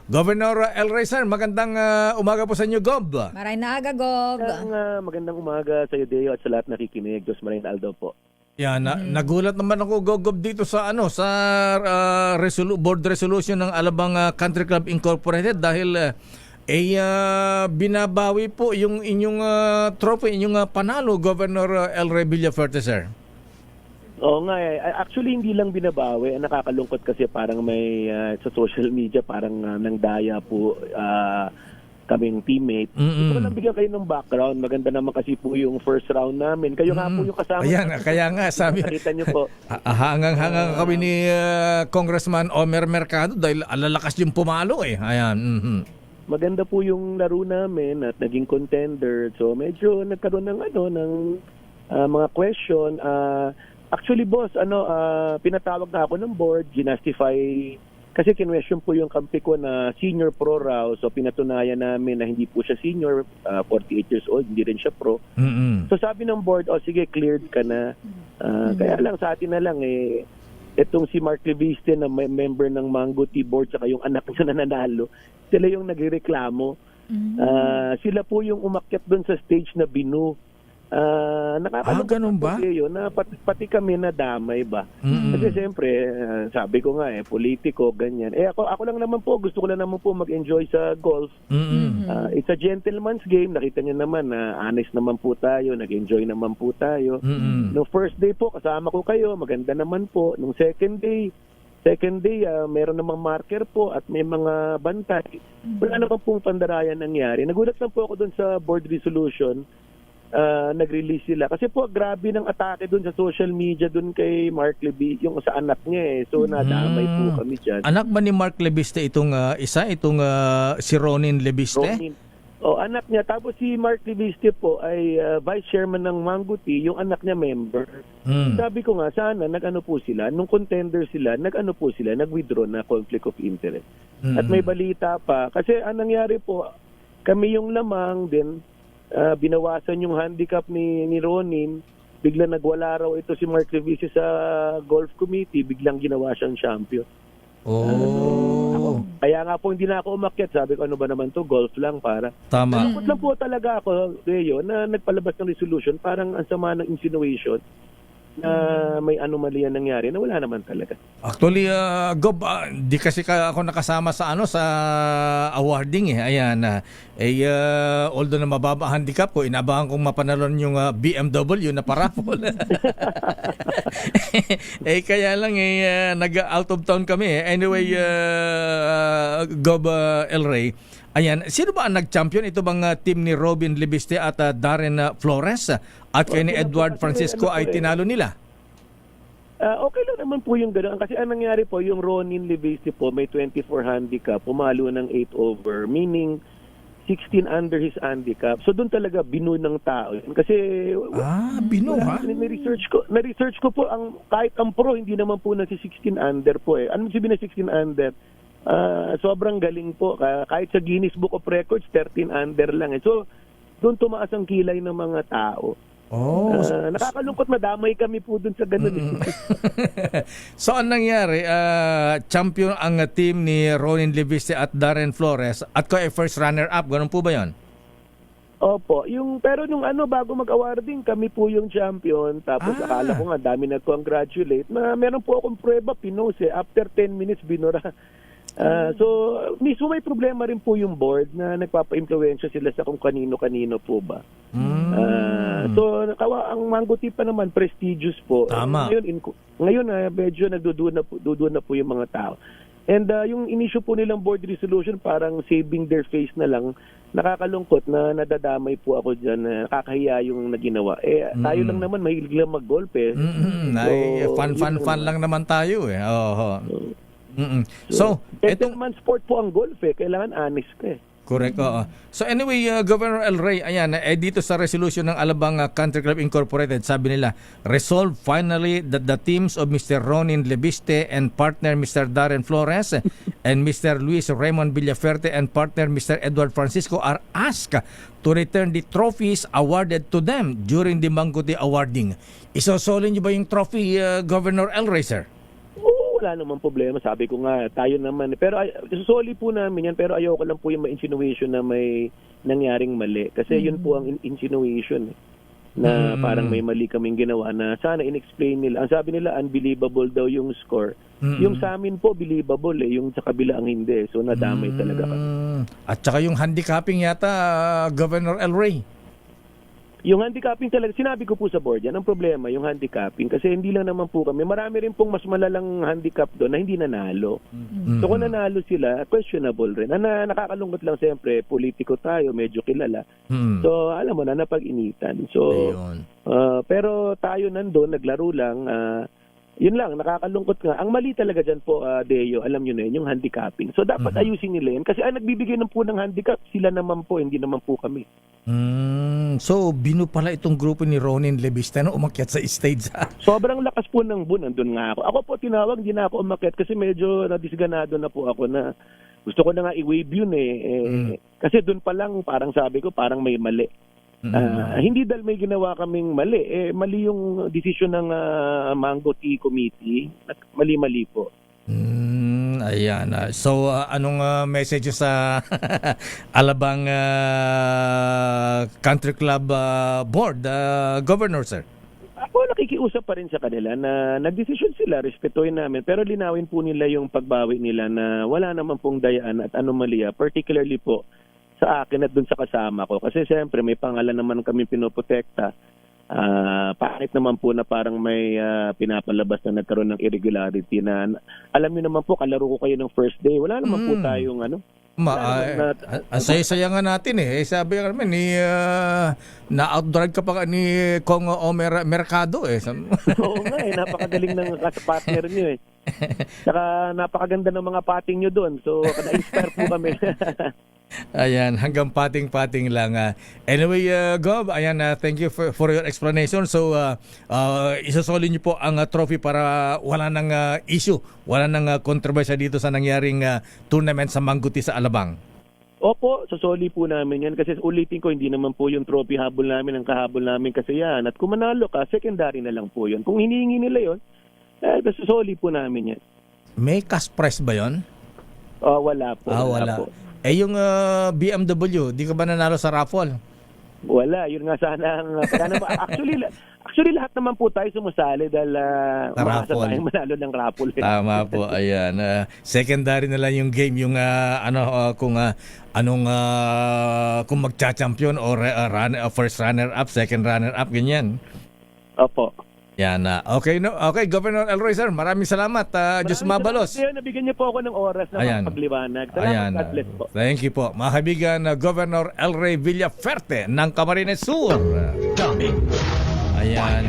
Governor El Rey, sir, magandang umaga po sa inyo, Gob. Maray na aga, Gob. Magandang umaga sa iyo, Deo, at sa lahat nakikinig. Diyos Marin Aldo po. Yan, nagulat naman ako, Gob, dito sa board resolution ng Alabang Country Club Incorporated dahil binabawi po yung inyong trophy, inyong panalo, Governor El Rey Villaferte, sir. Oo nga actually hindi lang binabawi. Ang nakakalungkot kasi parang may sa social media parang nangdaya po kaming teammate. Gusto ko lang bigyan kayo ng background. Maganda naman kasi po yung first round namin. Kayo nga po yung kasama. Ayan, kaya nga sabi. Nakita niyo po. Hangang kami ni Congressman Omer Mercado dahil alalakas yung pumalo eh. Ayan. Maganda po yung laro namin at naging contender. So medyo nagkaroon ng mga question. Actually, boss, pinatawag na ako ng board, ginastify, kasi kinwestiyon po yung kampi ko na senior pro raw, so pinatunayan namin na hindi po siya senior, 48 years old, hindi rin siya pro. So sabi ng board, sige, cleared ka na. Kaya lang, sa atin na lang, itong si Mark Leviste na member ng Mango Tea Board, saka yung anak niya na nanalo, sila yung nagreklamo. Sila po yung umakyat doon sa stage na binu. Nakakalungkot ganun ba? Yun, na pati kami na damay ba? Kasi siyempre, sabi ko nga politiko, ganyan. Ako lang naman po, gusto ko lang naman po mag-enjoy sa golf. It's a gentleman's game. Nakita niyo naman na honest naman po tayo, nag-enjoy naman po tayo. Nung first day po, kasama ko kayo, maganda naman po. Nung second day, meron namang marker po at may mga bantay. Wala naman pong pandarayan nangyari. Nagulat lang po ako doon sa board resolution. Nag-release sila. Kasi po, grabe ng atake dun sa social media dun kay Mark Leviste, yung sa anak niya So, nadamay po kami dyan. Anak ba ni Mark Leviste itong si Ronin Leviste? Anak niya. Tapos si Mark Leviste po ay vice chairman ng Mango Tea, yung anak niya member. Sabi ko nga, sana nag-ano po sila, nung contender sila, nag-withdraw na conflict of interest. At may balita pa. Kasi anong nangyari po, kami yung lamang din, binawasan yung handicap ni Ronin, biglang nagwala raw ito si Mark Leviste sa golf committee, biglang ginawa siyang champion. Kaya nga po hindi na ako umakyat, sabi ko ano ba naman to, golf lang para. Tama. Nalungkot lang po talaga ako, Leo, na nagpalabas ng resolution, parang ang sama ng insinuation na may anomalya nangyari na wala naman talaga. Actually, Gob, di kasi ako nakasama sa sa awarding Ayan, although na mababa handicap ko, inabahan kong mapanalon yung BMW na paraffle. Kaya lang nag-out of town kami. Anyway, Gob El Rey, ayan, sino ba ang nag-champion? Ito bang team ni Robin Leviste at Darren Flores? At kay ni Edward Francisco ay tinalo nila? Okay lang naman po yung gano'n. Kasi ang nangyari po, yung Ronin Leviste po, may 24 handicap, pumalo ng 8 over, meaning 16 under his handicap. So doon talaga binu ng tao. Kasi binu ha? Na-research ko po, kahit ang pro, hindi naman po nasi 16 under po Ano sabihin na 16 under? Sobrang galing po. Kahit sa Guinness Book of Records, 13 under lang So, doon tumaas ang kilay ng mga tao. Nakakalungkot, madamay kami po doon sa ganun. So, ang nangyari, champion ang team ni Ronin Leviste at Darren Flores at ko ay first runner-up. Ganun po ba yun? Opo. Pero nung bago mag-awarding, kami po yung champion. Tapos akala ko nga, dami nag-congratulate. Meron po akong prueba, pinose. After 10 minutes, binura. So, mismo may problema rin po yung board na nagpapa-influensya sila sa kung kanino-kanino po ba. So, ang Mango Tea pa naman, prestigious po. Tama. Ngayon medyo nagduduan na po yung mga tao. And yung in-issue po nilang board resolution, parang saving their face na lang. Nakakalungkot na nadadamay po ako dyan. Nakakahiya yung naginawa. Tayo lang naman, mahilig lang mag-golf Fun lang naman tayo So, gentleman sport po ang golf Kailangan honest ka Correct. So anyway, Governor El Rey, ayan, dito sa resolution ng Alabang Country Club Incorporated, sabi nila, resolve finally that the teams of Mr. Ronin Leviste and partner Mr. Darren Flores and Mr. Luis Raymond Villaferte and partner Mr. Edward Francisco are asked to return the trophies awarded to them during the Mango Tea awarding. Isosolin niyo ba yung trophy, Governor El Rey, sir? wala namang problema. Sabi ko nga, tayo naman. Pero susoli po namin yan, pero ayoko lang po yung ma-insinuation na may nangyaring mali. Kasi yun po ang insinuation na parang may mali kaming ginawa na sana in-explain nila. Ang sabi nila, unbelievable daw yung score. Yung sa amin po, believable yung sa kabila ang hindi. So nadamay talaga kami. At saka yung handicapping yata, Governor El Rey. Yung handicapping talaga, sinabi ko po sa board yan, ang problema, yung handicapping, kasi hindi lang naman po kami, marami rin pong mas malalang handicap doon na hindi nanalo. So kung nanalo sila, questionable rin. Nakakalungkot lang siyempre, politiko tayo, medyo kilala. So alam mo na, napag-initan. So, pero tayo nandun, naglaro lang, yun lang, nakakalungkot nga. Ang mali talaga dyan po, Deo, alam nyo na yun, yung handicapping. So dapat ayusin nila yun. Kasi nagbibigay ng po ng handicap, sila naman po, hindi naman po kami. So, binu pala itong grupo ni Ronin Lebiste na umakyat sa stage. Sobrang lakas po ng buwan, nandun nga ako. Ako po tinawag, hindi na ako umakyat kasi medyo nadisganado na po ako na gusto ko na nga i-wave yun Kasi doon pa lang, parang sabi ko, parang may mali. Hindi dahil may ginawa kaming mali. Mali yung decision ng Mango Tea Committee. Mali-mali po. Ayan. So, anong message sa Alabang Country Club Board, Governor, sir? Ako nakikiusap pa rin sa kanila na nagdesisyon sila, respetuhin namin, pero linawin po nila yung pagbawi nila na wala naman pong dayaan at anomalya, particularly po sa akin at dun sa kasama ko. Kasi siyempre may pangalan naman kami pinoprotekta. Pangit naman po na parang may pinapalabas na nagkaroon ng irregularity na alam niyo naman po, kalaro ko kayo ng first day. Wala naman po tayong Ang saya-saya nga natin sabi nga naman na-outdrive ka pa ni Kong Omer Mercado Oo nga napakagaling ng partner niyo Saka napakaganda ng mga pating niyo doon. So na-inspire po kami. Ayan, hanggang pating-pating lang. Anyway, Gov, ayan, thank you for your explanation. So, isasoli niyo po ang trophy para wala nang issue, wala nang kontrobersya dito sa nangyaring tournament sa Mangguti sa Alabang. Opo, sasoli po namin yan. Kasi ulitin ko, hindi naman po yung trophy habol namin, ang kahabol namin kasi yan. At kung manalo ka, secondary na lang po yun. Kung hinihingi nila yun, sasoli po namin yan. May cash prize ba yun? Wala po. Wala. Po. Yung BMW, di ka ba nanalo sa raffle? Wala, yun nga sana ang actually lahat naman po tayo sumusali dahil makasa tayong manalo ng raffle. Tama po, ayan. Secondary na lang yung game, yung kung magcha-champion or first runner up, second runner up, ganyan. Opo. Yan okay, okay, Governor El Rey, sir, maraming salamat. Diyos mabalos. Nabigyan niyo po ako ng oras na pagliwanag. Salamat, God bless po. Thank you po. Mga kaibigan, Governor El Rey Villaferte ng Camarines Sur. Ayan,